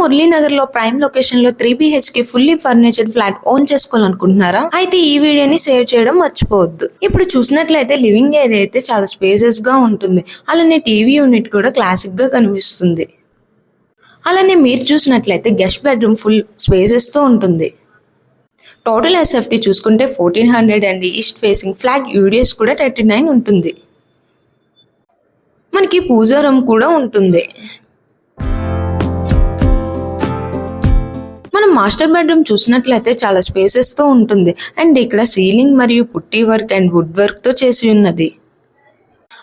మురళీనగర్ లో prime location లో 3 BHK fully furnished flat own చేసుకోవాలనుకుంటున్నారా? అయితే ఈ వీడియోని సేవ్ చేయడం మర్చిపోవద్దు. ఇప్పుడు చూసినట్లయితే లివింగ్ ఏరియా అయితే చాలా స్పేసెస్ గా ఉంటుంది. అలానే టీవీ యూనిట్ కూడా క్లాసిక్ గా కనిపిస్తుంది. అలానే మీరు చూసినట్లయితే గెస్ట్ బెడ్రూమ్ ఫుల్ స్పేసెస్ తో ఉంటుంది. టోటల్ SFT చూసుకుంటే 1400 and east facing flat UDS కూడా 39 ఉంటుంది. మనకి పూజా రూమ్ కూడా ఉంటుంది. మనం మాస్టర్ బెడ్రూమ్ చూసినట్లయితే చాలా స్పేసెస్ తో ఉంటుంది అండ్ ఇక్కడ సీలింగ్ మరియు పుట్టి వర్క్ అండ్ వుడ్ వర్క్ తో చేసి ఉన్నది.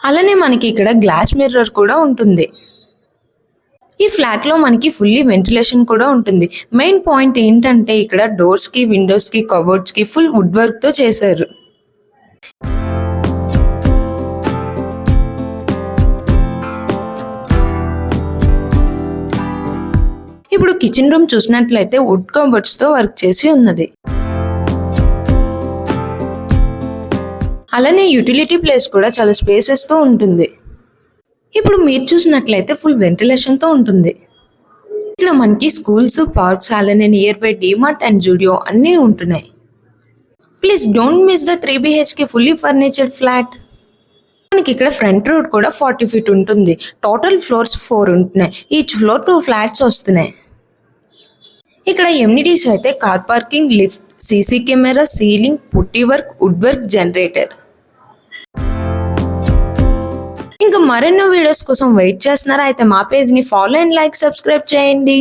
అలానే మనకి ఇక్కడ గ్లాస్ మిర్రర్ కూడా ఉంటుంది. ఈ ఫ్లాట్ లో మనకి ఫుల్లీ వెంటిలేషన్ కూడా ఉంటుంది. మెయిన్ పాయింట్ ఏంటంటే ఇక్కడ డోర్స్ కి, విండోస్ కి, కబోర్డ్స్ కి ఫుల్ వుడ్ వర్క్ తో చేశారు. ఇప్పుడు కిచెన్ రూమ్ చూసినట్లయితే వుడ్ కబోర్డ్స్ తో వర్క్ చేసి ఉన్నది. అలానే యూటిలిటీ ప్లేస్ కూడా చాలా స్పేసెస్ తో ఉంటుంది. ఇప్పుడు మీరు చూసినట్లయితే ఫుల్ వెంటిలేషన్ తో ఉంటుంది. ఇక్కడ మనకి స్కూల్స్, పార్క్స్, అలానే near by DMart and Zudio అన్నీ ఉంటున్నాయి. Please don't miss the 3 BHK fully furnished flat. మనకి ఇక్కడ ఫ్రంట్ రోడ్ కూడా 40 feet ఉంటుంది. టోటల్ ఫ్లోర్స్ 4 ఉంటున్నాయి. ఈచ్ ఫ్లోర్ 2 ఫ్లాట్స్ వస్తున్నాయి. ఇక్కడ ఎమ్యూనిటీస్ అయితే car parking, lift, CC camera, ceiling, పుట్టి వర్క్, వుడ్ వర్క్, జనరేటర్. ఇంకా మరెన్నో వీడియోస్ కోసం వెయిట్ చేస్తున్నారా? అయితే మా పేజ్ ని ఫాలో అండ్ లైక్, సబ్స్క్రైబ్ చేయండి.